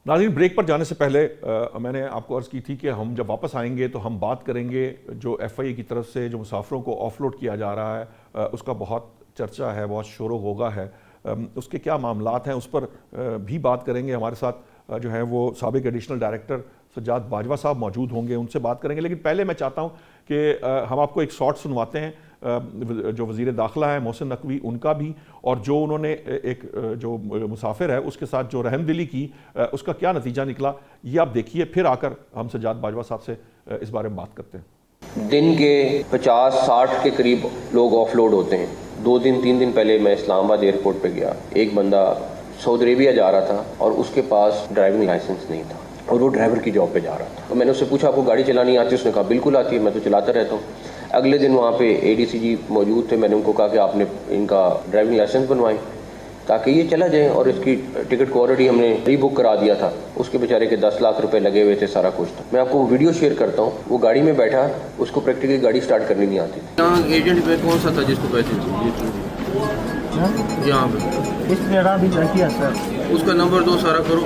ناظرین بریک پر جانے سے پہلے میں نے آپ کو عرض کی تھی کہ ہم جب واپس آئیں گے تو ہم بات کریں گے جو ایف آئی اے کی طرف سے جو مسافروں کو آف لوڈ کیا جا رہا ہے اس کا بہت چرچا ہے، بہت شور و غوغا ہے، اس کے کیا معاملات ہیں اس پر بھی بات کریں گے۔ ہمارے ساتھ جو ہے وہ سابق ایڈیشنل ڈائریکٹر سجاد باجوہ صاحب موجود ہوں گے، ان سے بات کریں گے۔ لیکن پہلے میں چاہتا ہوں کہ ہم آپ کو ایک شارٹ سنواتے ہیں جو وزیر داخلہ ہے محسن نقوی ان کا بھی، اور جو انہوں نے ایک جو مسافر ہے اس کے ساتھ جو رحم دلی کی اس کا کیا نتیجہ نکلا، یہ آپ دیکھیے، پھر آ کر ہم سجاد باجوہ صاحب سے اس بارے میں بات کرتے ہیں۔ دن کے 50-60 کے قریب لوگ آف لوڈ ہوتے ہیں۔ 2-3 دن پہلے میں اسلام آباد ایئرپورٹ پہ گیا، ایک بندہ سعودی عربیہ جا رہا تھا اور اس کے پاس ڈرائیونگ لائسنس نہیں تھا اور وہ ڈرائیور کی جاب پہ جا رہا تھا۔ تو میں نے اس سے پوچھا آپ کو گاڑی چلانی آتی ہے؟ اس نے کہا بالکل آتی ہے، میں تو چلاتا رہتا ہوں۔ اگلے دن وہاں پہ اے ڈی سی جی موجود تھے، میں نے ان کو کہا کہ آپ نے ان کا ڈرائیونگ لائسنس بنوائیں تاکہ یہ چلا جائیں، اور اس کی ٹکٹ کو آلریڈی ہم نے ری بک کرا دیا تھا، اس کے بیچارے کے 10 لاکھ روپے لگے ہوئے تھے، سارا کچھ تھا۔ میں آپ کو ویڈیو شیئر کرتا ہوں، وہ گاڑی میں بیٹھا، اس کو پریکٹیکلی گاڑی سٹارٹ کرنی نہیں آتی تھی۔ ایجنٹ پہ کون سا تھا جس کو پیسے یہاں پہ اس کا نمبر دو، سارا کرو،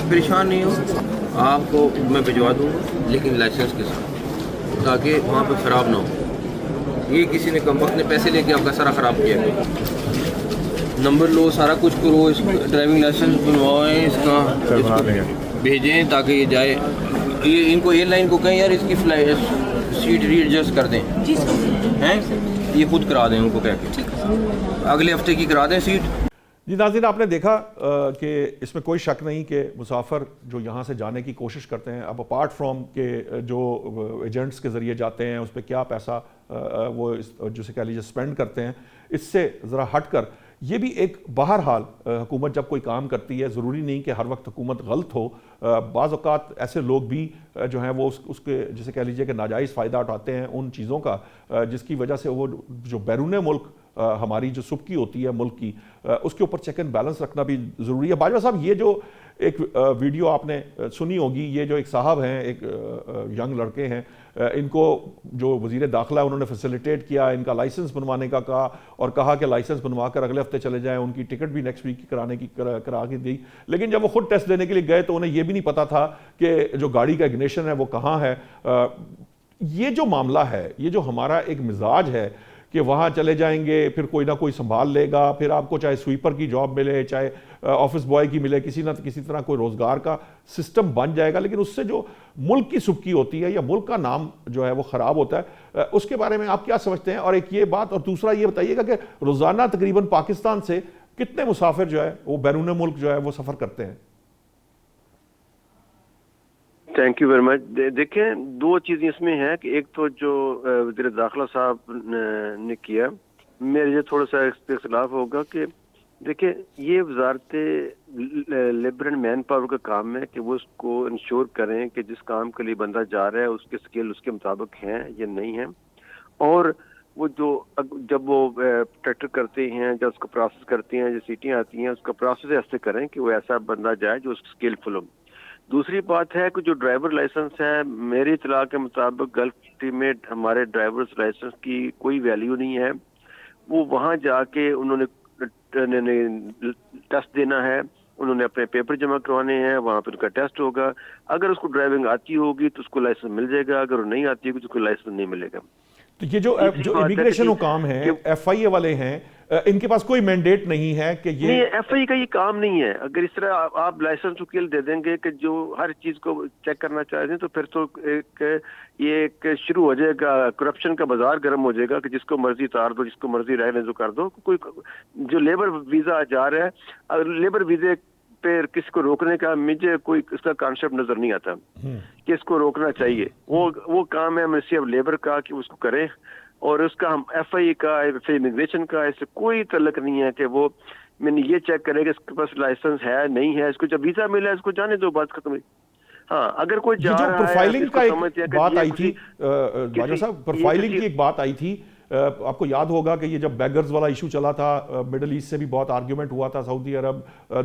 پریشان نہیں ہو، آپ کو میں بھجوا دوں گا لیکن لائسنس کے ساتھ، تاکہ وہاں پہ خراب نہ ہو۔ یہ کسی نے کم وقت نے پیسے لے کے آپ کا سارا خراب کیا، نمبر لو، سارا کچھ کرو، اس ڈرائیونگ لائسنس بنوائیں، اس کا بھیجیں تاکہ یہ جائے۔ یہ ان کو ایئر لائن کو کہیں یار اس کی سیٹ ری ایڈجسٹ کر دیں، ہیں یہ خود کرا دیں، ان کو کہہ کے اگلے ہفتے کی کرا دیں سیٹ۔ جی ناظرین، آپ نے دیکھا کہ اس میں کوئی شک نہیں کہ مسافر جو یہاں سے جانے کی کوشش کرتے ہیں، اب اپارٹ فرام کہ جو ایجنٹس کے ذریعے جاتے ہیں اس پہ کیا پیسہ وہ جسے کہہ لیجیے اسپینڈ کرتے ہیں، اس سے ذرا ہٹ کر یہ بھی ایک بہرحال حکومت جب کوئی کام کرتی ہے، ضروری نہیں کہ ہر وقت حکومت غلط ہو، بعض اوقات ایسے لوگ بھی جو ہیں وہ اس کے جسے کہہ لیجیے کہ ناجائز فائدہ اٹھاتے ہیں ان چیزوں کا جس کی وجہ سے وہ جو بیرون ملک ہماری جو سبکی ہوتی ہے ملک کی، اس کے اوپر چیک اینڈ بیلنس رکھنا بھی ضروری ہے۔ باجوہ صاحب، یہ جو ایک ویڈیو آپ نے سنی ہوگی، یہ جو ایک صاحب ہیں، ایک ینگ لڑکے ہیں، ان کو جو وزیر داخلہ انہوں نے فیسیلیٹیٹ کیا، ان کا لائسنس بنوانے کا کہا اور کہا کہ لائسنس بنوا کر اگلے ہفتے چلے جائیں، ان کی ٹکٹ بھی نیکسٹ ویک کرانے کی کرا کے دی۔ لیکن جب وہ خود ٹیسٹ دینے کے لیے گئے تو انہیں یہ بھی نہیں پتا تھا کہ جو گاڑی کا اگنیشن ہے وہ کہاں ہے۔ یہ جو معاملہ ہے، یہ جو ہمارا ایک مزاج ہے کہ وہاں چلے جائیں گے، پھر کوئی نہ کوئی سنبھال لے گا، پھر آپ کو چاہے سویپر کی جاب ملے، چاہے آفس بوائے کی ملے، کسی نہ کسی طرح کوئی روزگار کا سسٹم بن جائے گا، لیکن اس سے جو ملک کی سبکی ہوتی ہے یا ملک کا نام جو ہے وہ خراب ہوتا ہے۔ اس کے بارے میں آپ کیا سمجھتے ہیں؟ اور ایک یہ بات، اور دوسرا یہ بتائیے گا کہ روزانہ تقریباً پاکستان سے کتنے مسافر جو ہے وہ بیرون ملک جو ہے وہ سفر کرتے ہیں؟ Thank you very much. دیکھیں، دو چیزیں اس میں ہیں کہ ایک تو جو وزیر داخلہ صاحب نے کیا، میرے یہ تھوڑا سا اختلاف ہوگا کہ دیکھیں یہ وزارت لیبر اینڈ مین پاور کا کام ہے کہ وہ اس کو انشور کریں کہ جس کام کے لیے بندہ جا رہا ہے اس کے اسکل اس کے مطابق ہیں یا نہیں ہیں، اور وہ جو جب وہ ٹریکٹر کرتے ہیں، جب اس کو پروسیس کرتے ہیں، جو سیٹیں آتی ہیں، اس کا پروسیس ایسے کریں کہ وہ ایسا بندہ جائے جو اسکلفل ہو۔ دوسری بات ہے کہ جو ڈرائیور لائسنس ہے، میری اطلاع کے مطابق گلف سٹی میں ہمارے ڈرائیورز لائسنس کی کوئی ویلیو نہیں ہے۔ وہ وہاں جا کے انہوں نے ٹیسٹ دینا ہے، انہوں نے اپنے پیپر جمع کروانے ہیں، وہاں پہ ان کا ٹیسٹ ہوگا۔ اگر اس کو ڈرائیونگ آتی ہوگی تو اس کو لائسنس مل جائے گا، اگر وہ نہیں آتی ہوگی تو اس کو لائسنس نہیں ملے گا۔ تو یہ جو امیگریشن حکام ہیں، ایف آئی اے والے ہیں، ان کے پاس کوئی مینڈیٹ نہیں ہے کہ یہ نہیں، ایف آئی کا یہ کام نہیں ہے۔ اگر اس طرح آپ لائسنس وکیل دے دیں گے کہ جو ہر چیز کو چیک کرنا چاہتے ہیں تو پھر تو یہ ایک شروع ہو جائے گا، کرپشن کا بازار گرم ہو جائے گا کہ جس کو مرضی اتار دو، جس کو مرضی رہنے دو کر دو۔ کوئی جو لیبر ویزا جا رہا ہے، اگر لیبر ویزے پہ کسی کو روکنے کا مجھے کوئی اس کا کانسیپٹ نظر نہیں آتا کہ اس کو روکنا چاہیے۔ وہ کام ہے منسٹری آف لیبر کا کہ اس کو کریں، اور اس کا ہم ایف آئی کا، امیگریشن کا اس سے کوئی تعلق نہیں ہے کہ وہ میں نے یہ چیک کرے کہ اس کے پاس لائسنس ہے نہیں ہے۔ اس کو جب ویزا ملا ہے اس کو جانے دو، بات ختم ہوئی۔ ہاں، اگر کوئی جا رہا ہے، پروفائلنگ کا ایک بات آئی تھی باجوہ صاحب، پروفائلنگ کی ایک بات آئی تھی، آپ کو یاد ہوگا کہ یہ جب بیگرز والا ایشو چلا تھا، مڈل ایسٹ سے بھی بہت آرگیومنٹ ہوا تھا، سعودی عرب،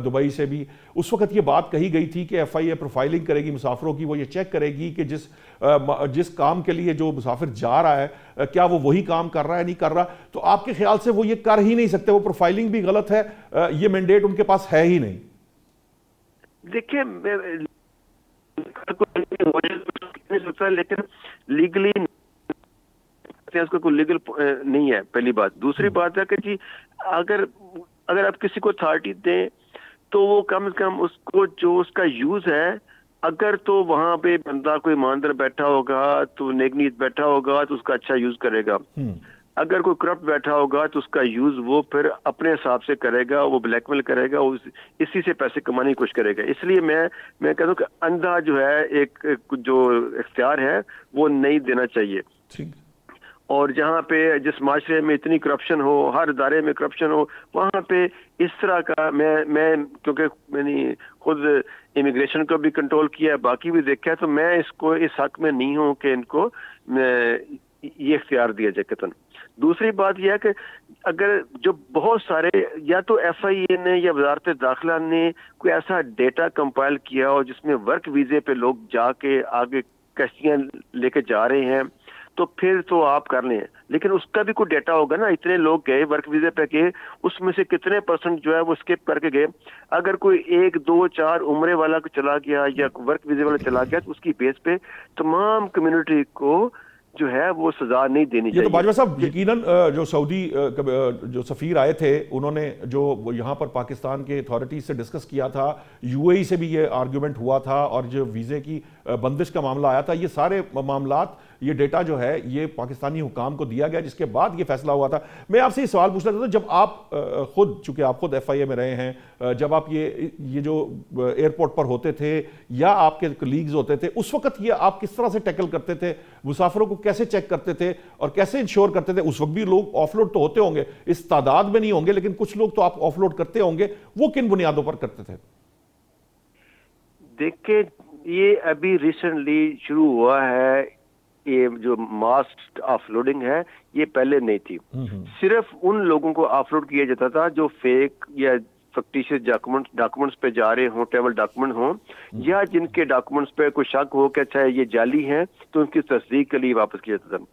دبئی سے بھی، اس وقت یہ بات کہی گئی تھی کہ ایف آئی اے پروفائلنگ کرے گی مسافروں کی، وہ یہ چیک کرے گی کہ جس کام کے لیے جو مسافر جا رہا ہے کیا وہ وہی کام کر رہا ہے نہیں کر رہا۔ تو آپ کے خیال سے وہ یہ کر ہی نہیں سکتے، وہ پروفائلنگ بھی غلط ہے، یہ مینڈیٹ ان کے پاس ہے ہی نہیں؟ دیکھیں لیکن لیگلی اس کا کوئی لیگل نہیں ہے، پہلی بات. دوسری بات ہے کہ جی اگر آپ کسی کو اتھارٹی دیں تو وہ کم از کم اس کو جو اس کا یوز ہے، اگر تو وہاں پہ بندہ کوئی ایماندار بیٹھا ہوگا تو نیک نیت بیٹھا ہوگا تو اس کا اچھا یوز کرے گا. اگر کوئی کرپٹ بیٹھا ہوگا تو اس کا یوز وہ پھر اپنے حساب سے کرے گا، وہ بلیک میل کرے گا، اسی سے پیسے کمانے کی کوشش کرے گا. اس لیے میں کہتا ہوں کہ اندھا جو ہے ایک جو اختیار ہے وہ نہیں دینا چاہیے. اور جہاں پہ جس معاشرے میں اتنی کرپشن ہو، ہر ادارے میں کرپشن ہو، وہاں پہ اس طرح کا میں کیونکہ میں نے خود امیگریشن کو بھی کنٹرول کیا، باقی بھی دیکھا ہے، تو میں اس حق میں نہیں ہوں کہ ان کو یہ اختیار دیا جائے قطعاً. دوسری بات یہ ہے کہ اگر جو بہت سارے یا تو ایف آئی اے نے یا وزارت داخلہ نے کوئی ایسا ڈیٹا کمپائل کیا ہو جس میں ورک ویزے پہ لوگ جا کے آگے کشتیاں لے کے جا رہے ہیں تو پھر تو آپ کر لیں، لیکن اس کا بھی کوئی ڈیٹا ہوگا نا. اتنے لوگ گئے ورک ویزے پہ گئے، اس میں سے کتنے پرسنٹ جو ہے وہ اسکپ کر کے گئے. اگر کوئی 1 2 4 عمرے والا کو چلا گیا یا ورک ویزے والا چلا گیا تو اس کی بیس پہ تمام کمیونٹی کو جو ہے وہ سزا نہیں دینی چاہیے. یہ تو باجوہ صاحب یقیناً جو سعودی جو سفیر آئے تھے انہوں نے جو یہاں پر پاکستان کے اتھارٹیز سے ڈسکس کیا تھا، یو اے ای سے بھی یہ آرگیومنٹ ہوا تھا، اور جو ویزے کی بندش کا معاملہ آیا تھا، یہ سارے معاملات یہ ڈیٹا جو ہے یہ پاکستانی حکام کو دیا گیا، جس کے بعد یہ فیصلہ ہوا تھا. میں آپ سے یہ سوال پوچھنا چاہتا ہوں، جب آپ خود چونکہ آپ خود ایف آئی اے میں رہے ہیں، جب آپ یہ جو ایئرپورٹ پر ہوتے تھے یا آپ کے کلیگز ہوتے تھے، اس وقت یہ آپ کس طرح سے ٹیکل کرتے تھے؟ مسافروں کو کیسے چیک کرتے تھے اور کیسے انشور کرتے تھے؟ اس وقت بھی لوگ آف لوڈ تو ہوتے ہوں گے، اس تعداد میں نہیں ہوں گے، لیکن کچھ لوگ تو آپ آف لوڈ کرتے ہوں گے، وہ کن بنیادوں پر کرتے تھے؟ دیکھیں یہ ابھی ریسنٹلی شروع ہوا ہے، یہ جو ماس آف لوڈنگ ہے یہ پہلے نہیں تھی. صرف ان لوگوں کو آف لوڈ کیا جاتا تھا جو فیک یا فکٹیشیس ڈاکومنٹس پہ جا رہے ہوں، ٹریول ڈاکومنٹ ہوں، یا جن کے ڈاکومنٹس پہ کوئی شک ہو کہ اچھا یہ جعلی ہیں تو ان کی تصدیق کے لیے واپس کیا جاتا تھا.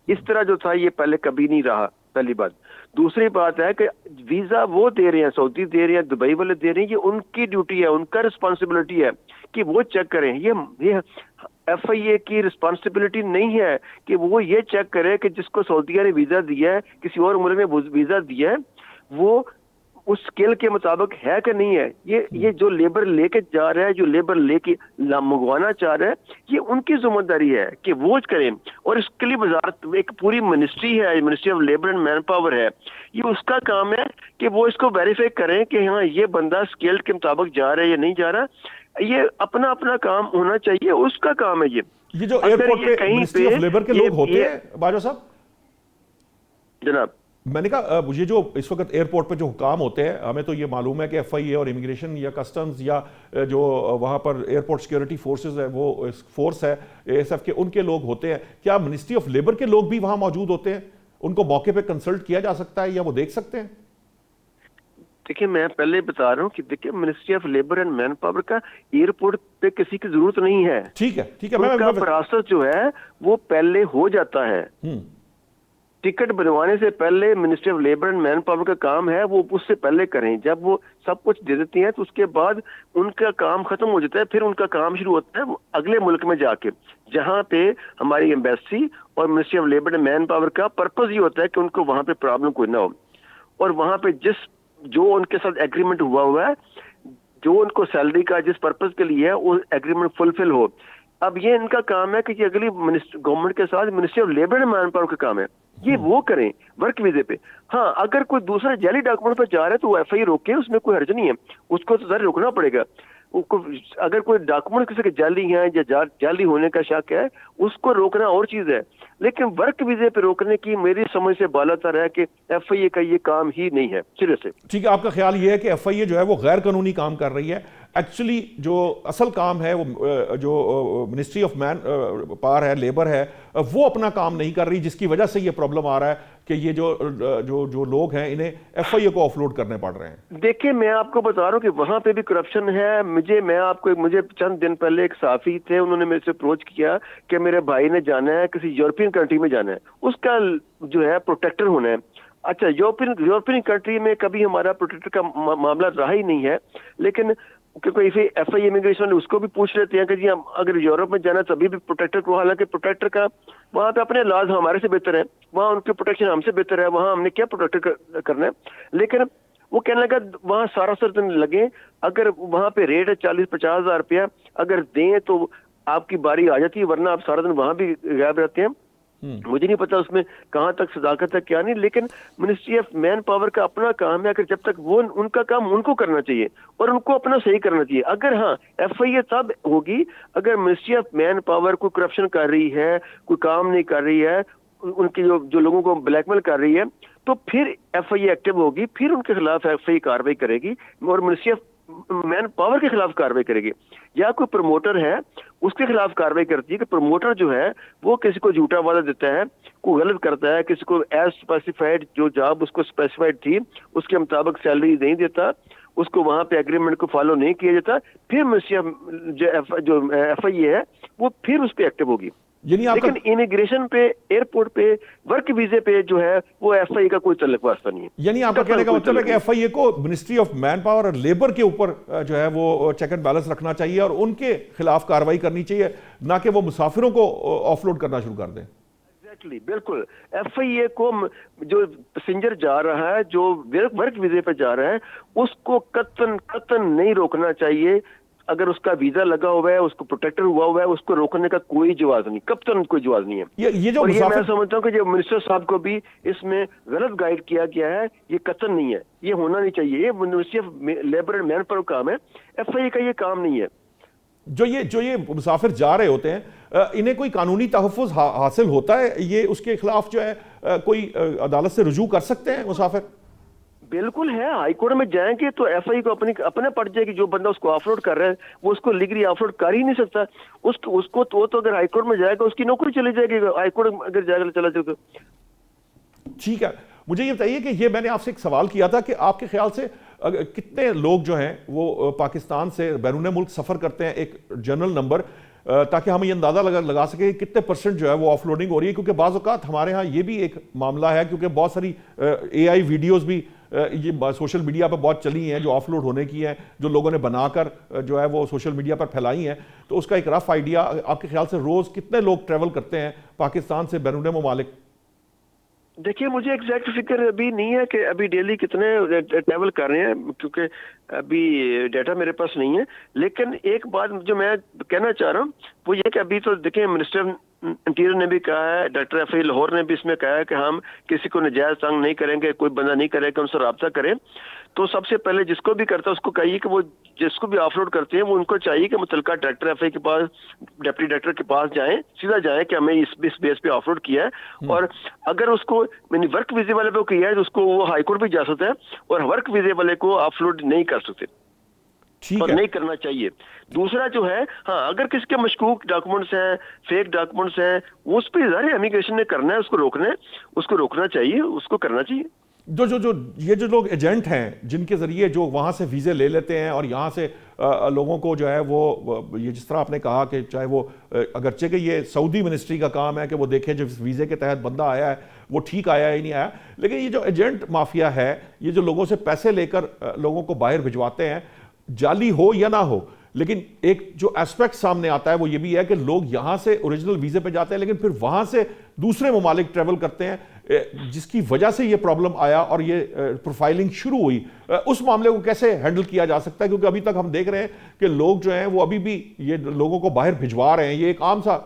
اس طرح جو تھا یہ پہلے کبھی نہیں رہا، پہلی بات. دوسری بات ہے کہ ویزا وہ دے رہے ہیں، سعودی دے رہے ہیں، دبئی والے دے رہے ہیں، یہ ان کی ڈیوٹی ہے، ان کا رسپانسبلٹی ہے کہ وہ چیک کریں. یہ ایف آئی اے کی رسپانسبلٹی نہیں ہے کہ وہ یہ چیک کرے کہ جس کو سعودیہ نے ویزا دیا ہے، کسی اور ملک نے ویزا دیا ہے، وہ اس اسکیل کے مطابق ہے کہ نہیں ہے. یہ جو لیبر لے کے جا رہا ہے، جو لیبر لے کے منگوانا چاہ رہا ہے، یہ ان کی ذمہ داری ہے کہ وہ کریں. اور اس کے لیے وزارت ایک پوری منسٹری ہے، ministry of labour and manpower ہے، یہ اس کا کام ہے کہ وہ اس کو ویریفائی کریں کہ ہاں یہ بندہ اسکیل کے مطابق جا رہا ہے یا نہیں جا رہا. یہ اپنا کام ہونا چاہیے، اس کا کام ہے. یہ جو ایئرپورٹ پہ منسٹری آف لیبر کے لوگ ہوتے ہیں باجوہ صاحب، جناب میں نے کہا یہ جو اس وقت ایئرپورٹ پہ جو حکام ہوتے ہیں، ہمیں تو یہ معلوم ہے کہ ایف آئی اے اور امیگریشن یا کسٹمز یا جو وہاں پر ایئرپورٹ سیکیورٹی فورسز ہے، وہ فورس ہے اے ایس ایف کے، ان کے لوگ ہوتے ہیں. کیا منسٹری آف لیبر کے لوگ بھی وہاں موجود ہوتے ہیں؟ ان کو موقع پہ کنسلٹ کیا جا سکتا ہے یا وہ دیکھ سکتے ہیں؟ دیکھیں میں پہلے بتا رہا ہوں کہ دیکھیں ministry of labour and manpower کا ایئرپورٹ پہ کسی کی ضرورت نہیں ہے. ٹھیک ہے ان کا پروسیس جو ہے وہ پہلے ہو جاتا ہے. ٹکٹ بنوانے سے پہلے ministry of labour and manpower کا کام ہے وہ اس سے پہلے کریں. جب وہ سب کچھ دے دیتی ہیں تو اس کے بعد ان کا کام ختم ہو جاتا ہے، پھر ان کا کام شروع ہوتا ہے اگلے ملک میں جا کے، جہاں پہ ہماری ایمبیسی اور ministry of labour and manpower کا پرپز یہ ہوتا ہے کہ ان کو وہاں پہ پرابلم کوئی نہ ہو، اور وہاں پہ جو ان کے ساتھ ایگریمنٹ ہوا ہے، جو ان کو سیلری کا جس پرپز کے لیے ہے وہ ایگریمنٹ فلفل ہو. اب یہ ان کا کام ہے کہ یہ اگلی گورنمنٹ کے ساتھ ministry of labour and manpower کا کام ہے، یہ وہ کریں ورک ویزے پہ. ہاں اگر کوئی دوسرا جعلی ڈاکومنٹ پہ جا رہا ہے تو وہ ایف آئی روکے، اس میں کوئی حرج نہیں ہے، اس کو تو ضرور روکنا پڑے گا. اگر کوئی ڈاکومنٹ کسی کے جعلی ہیں یا جعلی ہونے کا شک ہے اس کو روکنا اور چیز ہے، لیکن ورک ویزے پہ روکنے کی میری سمجھ سے بالا تر ہے کہ ایف آئی اے کا یہ کام ہی نہیں ہے سرے سے. ٹھیک ہے، آپ کا خیال یہ ہے کہ ایف آئی اے جو ہے وہ غیر قانونی کام کر رہی ہے. ایکچولی جو اصل کام ہے وہ جو منسٹری آف مین پاور ہے، لیبر ہے، وہ اپنا کام نہیں کر رہی، جس کی وجہ سے یہ پرابلم آ رہا ہے کہ یہ جو لوگ ہیں انہیں ایف آئی اے کو آف لوڈ کرنے پڑ رہے ہیں. دیکھیں میں آپ کو بتا رہا ہوں کہ وہاں پہ بھی کرپشن ہے. مجھے چند دن پہلے ایک صحافی تھے، انہوں نے میرے سے اپروچ کیا کہ میرے بھائی نے جانا ہے کسی یورپین کنٹری میں جانا ہے، اس کا جو ہے پروٹیکٹر ہونا ہے. اچھا یورپین کنٹری میں کبھی ہمارا پروٹیکٹر کا معاملہ رہا ہی نہیں ہے، لیکن کہ کوئی ایف آئی امیگریشن اس کو بھی پوچھ لیتے ہیں کہ جی ہم اگر یورپ میں جانا تبھی بھی پروٹیکٹر کو، حالانکہ پروٹیکٹر کا وہاں پہ اپنے لاز ہمارے سے بہتر ہے، وہاں ان کی پروٹیکشن ہم سے بہتر ہے، وہاں ہم نے کیا پروٹیکٹ کرنا ہے. لیکن وہ کہنے لگا وہاں سارا سر دن لگے، اگر وہاں پہ ریٹ ہے 40-50 ہزار روپیہ اگر دیں تو آپ کی باری آ جاتی ہے، ورنہ آپ سارا دن وہاں بھی غائب رہتے ہیں. مجھے نہیں پتا اس میں کہاں تک صداقت ہے کیا نہیں، لیکن منسٹری آف مین پاور کا اپنا کام ہے، اگر جب تک وہ ان کا کام ان کو کرنا چاہیے اور ان کو اپنا صحیح کرنا چاہیے. اگر ہاں ایف آئی اے تب ہوگی اگر منسٹری آف مین پاور کوئی کرپشن کر رہی ہے، کوئی کام نہیں کر رہی ہے، ان کی جو لوگوں کو بلیک میل کر رہی ہے، تو پھر ایف آئی اے ایکٹیو ہوگی، پھر ان کے خلاف ایف آئی اے کاروائی کرے گی اور منسٹری آف مین پاور کے خلاف کاروائی کرے گی. یا کوئی پروموٹر ہے اس کے خلاف کاروائی کرتی ہے کہ پروموٹر جو ہے وہ کسی کو جھوٹا وعدہ دیتا ہے، کوئی غلط کرتا ہے، کسی کو ایز اسپیسیفائڈ جو جاب اس کو اسپیسیفائڈ تھی اس کے مطابق سیلری نہیں دیتا، اس کو وہاں پہ ایگریمنٹ کو فالو نہیں کیا جاتا، پھر منسٹری جو ایف آئی اے ہے وہ پھر اس پہ ایکٹیو ہوگی. یعنی آپ لیکن امیگریشن پہ، ایئرپورٹ پہ، ورک ویزے پہ جو ہے وہ ایف آئی اے کا کوئی تعلق واسطہ نہیں ہے. یعنی آپ کا کہنے کا مطلب ہے کہ ایف آئی اے کو منسٹری آف مین پاور اور لیبر کے اوپر جو ہے وہ چیک اینڈ بیلنس رکھنا چاہیے اور ان کے خلاف کاروائی کرنی چاہیے، نہ کہ وہ مسافروں کو آف لوڈ کرنا شروع کر دیں. ایگزیکٹلی، بالکل. ایف آئی اے کو جو پیسنجر جا رہا ہے، جو ورک ویزے پہ جا رہا ہے، اس کو قطعاً نہیں روکنا چاہیے. اگر اس کا ویزا لگا ہوا ہے، اس کو پروٹیکٹر ہوا ہوا ہے، اس کو روکنے کا کوئی جواز نہیں، قطعاً کوئی جواز نہیں ہے. یہ جو اور یہ میں مسافر سمجھتا ہوں کہ جو منسٹر صاحب کو بھی اس میں غلط گائیڈ کیا گیا ہے، یہ قطعاً نہیں ہے، یہ ہونا نہیں چاہیے. یہ ministry of labour and manpower کام ہے، ایف آئی اے کا یہ کام نہیں ہے. جو یہ مسافر جا رہے ہوتے ہیں انہیں کوئی قانونی تحفظ حاصل ہوتا ہے؟ یہ اس کے خلاف جو ہے کوئی عدالت سے رجوع کر سکتے ہیں مسافر؟ بالکل ہے. ہائی کورٹ میں جائیں گے تو ایف آئی کو اپنے پڑ جائے گی. جو بندہ اس کو آف لوڈ کر رہا ہے وہ اس کو لیگلی آف لوڈ کر ہی نہیں سکتا. اس کو تو اگر ہائی کورٹ میں جائے گا اس کی نوکری چلی جائے گی. ہائی کورٹ اگر جائے گا چلا جائے گا. ٹھیک ہے، مجھے یہ بتائیے کہ یہ میں نے آپ سے ایک سوال کیا تھا کہ آپ کے خیال سے کتنے لوگ جو ہیں وہ پاکستان سے بیرون ملک سفر کرتے ہیں، ایک جنرل نمبر، تاکہ ہم یہ اندازہ لگا سکیں کتنے پرسنٹ جو ہے وہ آف لوڈنگ ہو رہی ہے. کیونکہ بعض اوقات ہمارے ہاں یہ بھی ایک معاملہ ہے، کیونکہ بہت ساری اے آئی ویڈیوز بھی یہ سوشل میڈیا پہ بہت چلی ہیں جو آف لوڈ ہونے کی ہیں، جو لوگوں نے بنا کر جو ہے وہ سوشل میڈیا پر پھیلائی ہیں. تو اس کا ایک رف آئیڈیا آپ کے خیال سے روز کتنے لوگ ٹریول کرتے ہیں پاکستان سے بیرون ممالک؟ دیکھیے مجھے ایگزیکٹ فکر ابھی نہیں ہے کہ ابھی ڈیلی کتنے ٹریول کر رہے ہیں، کیونکہ ابھی ڈیٹا میرے پاس نہیں ہے. لیکن ایک بات جو میں کہنا چاہ رہا ہوں وہ یہ کہ ابھی تو دیکھیں منسٹر انٹیریئر نے بھی کہا ہے، ڈاکٹر ایف آئی لاہور نے بھی اس میں کہا ہے کہ ہم کسی کو نجائز تنگ نہیں کریں گے، کوئی بندہ نہیں کرے گا ان سے رابطہ کریں. تو سب سے پہلے جس کو بھی کرتا ہے اس کو کہیے کہ وہ جس کو بھی آف لوڈ کرتے ہیں وہ ان کو چاہیے کہ متعلقہ ڈائریکٹر ایف آئی کے پاس، ڈپٹی ڈائریکٹر کے پاس جائیں، سیدھا جائیں کہ ہمیں اس بیس پہ آف لوڈ کیا ہے. اور اگر اس کو ورک ویزے والے پہ کیا ہے تو اس کو وہ ہائی کورٹ بھی جا سکتا ہے اور ورک ویزے والے کو آف لوڈ نہیں کر سکتے اور نہیں کرنا چاہیے. دوسرا جو ہے، ہاں اگر کسی کے مشکوک ڈاکومنٹس ہیں، فیک ڈاکومنٹس ہیں، اس پہ ظاہر امیگریشن نے کرنا ہے، اس کو روکنا چاہیے، اس کو کرنا چاہیے. جو لوگ ایجنٹ ہیں جن کے ذریعے جو وہاں سے ویزے لے لیتے ہیں اور یہاں سے لوگوں کو جو ہے وہ یہ جس طرح آپ نے کہا کہ چاہے وہ اگرچہ کہ یہ سعودی منسٹری کا کام ہے کہ وہ دیکھیں جو ویزے کے تحت بندہ آیا ہے وہ ٹھیک آیا ہے نہیں آیا، لیکن یہ جو ایجنٹ مافیا ہے، یہ جو لوگوں سے پیسے لے کر لوگوں کو باہر بھجواتے ہیں، جعلی ہو یا نہ ہو، لیکن ایک جو ایسپیکٹ سامنے آتا ہے وہ یہ بھی ہے کہ لوگ یہاں سے اوریجنل ویزے پہ جاتے ہیں لیکن پھر وہاں سے دوسرے ممالک ٹریول کرتے ہیں، جس کی وجہ سے یہ پرابلم آیا اور یہ پروفائلنگ شروع ہوئی. اس معاملے کو کیسے ہینڈل کیا جا سکتا ہے؟ کیونکہ ابھی تک ہم دیکھ رہے ہیں کہ لوگ جو ہیں وہ ابھی بھی یہ لوگوں کو باہر بھجوا رہے ہیں. یہ ایک عام سا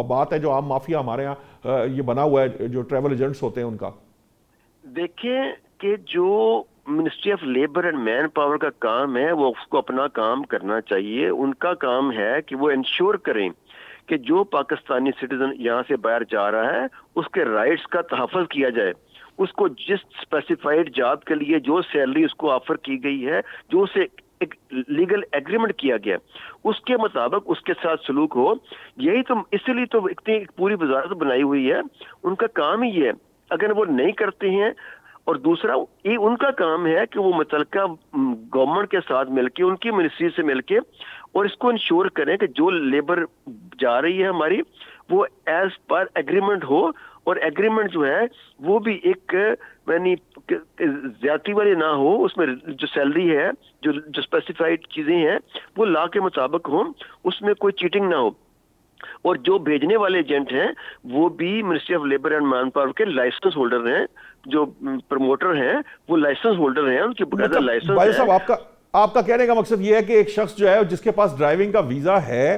بات ہے جو عام مافیا ہمارے یہاں یہ بنا ہوا ہے جو ٹریول ایجنٹس ہوتے ہیں ان کا. دیکھیں کہ جو ministry of labour and manpower کا کام ہے وہ اس کو اپنا کام کرنا چاہیے. ان کا کام ہے کہ وہ انشور کریں کہ جو پاکستانی سٹیزن یہاں سے باہر جا رہا ہے اس کے رائٹس کا تحفظ کیا جائے. اس کو جس اسپیسیفائڈ جاب کے لیے جو سیلری اس کو آفر کی گئی ہے، جو اسے ایک لیگل ایگریمنٹ کیا گیا، اس کے مطابق اس کے ساتھ سلوک ہو. یہی تو اسی لیے تو اتنی پوری وزارت بنائی ہوئی ہے. ان کا کام ہی ہے. اگر وہ نہیں کرتے ہیں اور دوسرا یہ ان کا کام ہے کہ وہ متعلقہ گورنمنٹ کے ساتھ مل کے ان کی منسٹری سے مل کے اور اس کو انشور کریں کہ جو لیبر جا رہی ہے ہماری وہ ایز پر ایگریمنٹ ہو، اور ایگریمنٹ جو ہے وہ بھی ایک یعنی زیادتی والی نہ ہو، اس میں جو سیلری ہے جو اسپیسیفائڈ چیزیں ہیں وہ لا کے مطابق ہوں، اس میں کوئی چیٹنگ نہ ہو، اور جو بھیجنے والے ایجنٹ ہیں وہ بھی ministry of labour and manpower کے لائسنس ہولڈر ہیں، جو پروموٹر ہیں وہ لائسنس ہولڈر ہیں، ان کی باقاعدہ لائسنس بھائی ہے۔ صاحب آپ کا کہنے کا مقصد یہ ہے کہ ایک شخص جو ہے جس کے پاس ڈرائیونگ کا ویزا ہے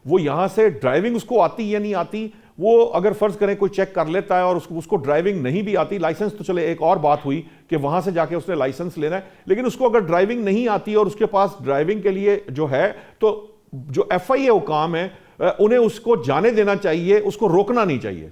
وہ یہاں سے ڈرائیونگ اس کو آتی یا نہیں آتی، وہ اگر فرض کریں کوئی چیک کر لیتا ہے اور اس کو ڈرائیونگ نہیں بھی آتی، لائسنس تو چلے ایک اور بات ہوئی کہ وہاں سے جا کے اس نے لائسنس لینا ہے، لیکن اس کو اگر ڈرائیونگ نہیں آتی اور اس کے پاس ڈرائیونگ کے لیے جو ہے، تو جو ایف آئی اے حکام ہے انہیں اس کو جانے دینا چاہیے، اس کو روکنا نہیں چاہیے۔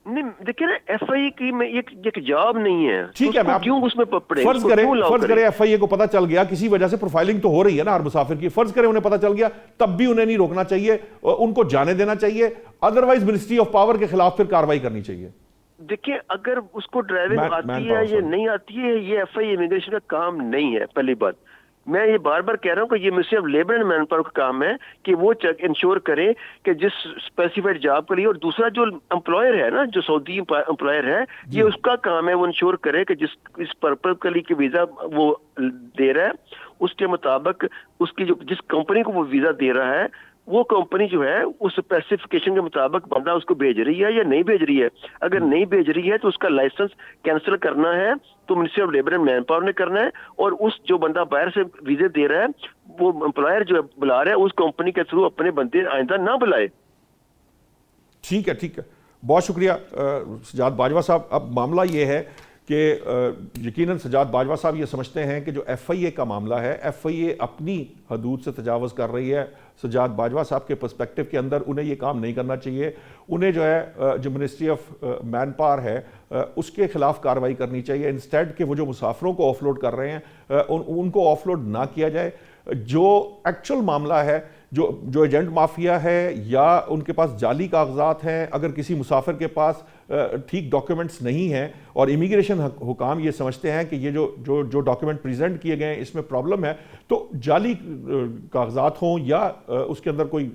نہیں دیکھیں نا، ایف آئی اے کی میں ایک جاب نہیں ہے، ٹھیک ہے، میں کیوں اس میں پڑے، فرض کرے ایف آئی اے کو پتا چل گیا کسی وجہ سے، پروفائلنگ تو ہو رہی ہے نا ہر مسافر کی، فرض کرے انہیں پتا چل گیا، تب بھی انہیں نہیں روکنا چاہیے، ان کو جانے دینا چاہیے، ادروائز منسٹری آف پاور کے خلاف پھر کاروائی کرنی چاہیے۔ دیکھیں اگر اس کو ڈرائیونگ آتی ہے یا نہیں آتی ہے، یہ ایف آئی امیگریشن کا کام نہیں ہے۔ پہلی بات میں یہ بار بار کہہ رہا ہوں کہ یہ ministry of labour and manpower کا کام ہے کہ وہ انشور کریں کہ جس اسپیسیفائڈ جاب کے لیے، اور دوسرا جو امپلائر ہے نا، جو سعودی امپلائر ہے، یہ اس کا کام ہے وہ انشور کرے کہ اس پرپز کے لیے کہ ویزا وہ دے رہا ہے اس کے مطابق اس کی جس کمپنی کو وہ ویزا دے رہا ہے وہ کمپنی جو ہے اس اسپیسیفکیشن کے مطابق بندہ اس کو بھیج رہی ہے یا نہیں بھیج رہی ہے۔ اگر نہیں بھیج رہی ہے تو اس کا لائسنس کینسل کرنا ہے، تو ministry of labour and manpower نے کرنا ہے، اور اس جو بندہ باہر سے ویزے دے رہا ہے وہ امپلائر جو بلا رہا ہے اس کمپنی کے تھرو اپنے بندے آئندہ نہ بلائے۔ ٹھیک ہے، بہت شکریہ سجاد باجوہ صاحب۔ اب معاملہ یہ ہے کہ یقیناً سجاد باجوہ صاحب یہ سمجھتے ہیں کہ جو ایف آئی اے کا معاملہ ہے، ایف آئی اے اپنی حدود سے تجاوز کر رہی ہے۔ سجاد باجوہ صاحب کے پرسپیکٹو کے اندر انہیں یہ کام نہیں کرنا چاہیے، انہیں جو ہے جو منسٹری آف مین پاور ہے اس کے خلاف کارروائی کرنی چاہیے، انسٹیڈ کہ وہ جو مسافروں کو آف لوڈ کر رہے ہیں ان کو آف لوڈ نہ کیا جائے۔ جو ایکچول معاملہ ہے، جو ایجنٹ مافیا ہے یا ان کے پاس جعلی کاغذات ہیں، اگر کسی مسافر کے پاس ٹھیک ڈاکیومنٹس نہیں ہیں اور امیگریشن حکام یہ سمجھتے ہیں کہ یہ جو ڈاکیومنٹ پریزنٹ کیے گئے ہیں اس میں پرابلم ہے، تو جعلی کاغذات ہوں یا اس کے اندر کوئی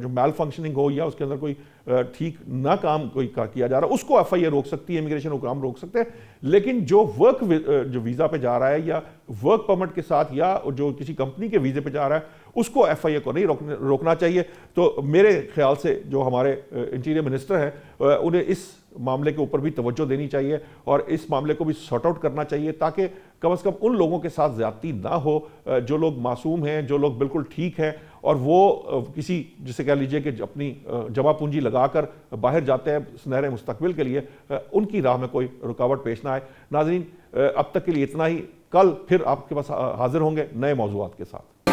جو میل فنکشننگ ہو یا اس کے اندر کوئی ٹھیک نہ کام کوئی کیا جا رہا ہے، اس کو ایف آئی اے روک سکتی ہے، امیگریشن حکام روک سکتے ہیں۔ لیکن جو جو ویزا پہ جا رہا ہے یا ورک پرمٹ کے ساتھ یا جو کسی کمپنی کے ویزے پہ جا رہا ہے، اس کو ایف آئی اے کو نہیں روکنا چاہیے۔ تو میرے خیال سے جو ہمارے انٹیریئر منسٹر ہیں انہیں اس معاملے کے اوپر بھی توجہ دینی چاہیے اور اس معاملے کو بھی سارٹ آؤٹ کرنا چاہیے، تاکہ کم از کم ان لوگوں کے ساتھ زیادتی نہ ہو جو لوگ معصوم ہیں، جو لوگ بالکل ٹھیک ہیں، اور وہ کسی جسے کہہ لیجئے کہ اپنی جمع پونجی لگا کر باہر جاتے ہیں سنہرے مستقبل کے لیے، ان کی راہ میں کوئی رکاوٹ پیش نہ آئے۔ ناظرین اب تک کے لیے اتنا ہی، کل پھر آپ کے پاس حاضر ہوں گے نئے موضوعات کے ساتھ۔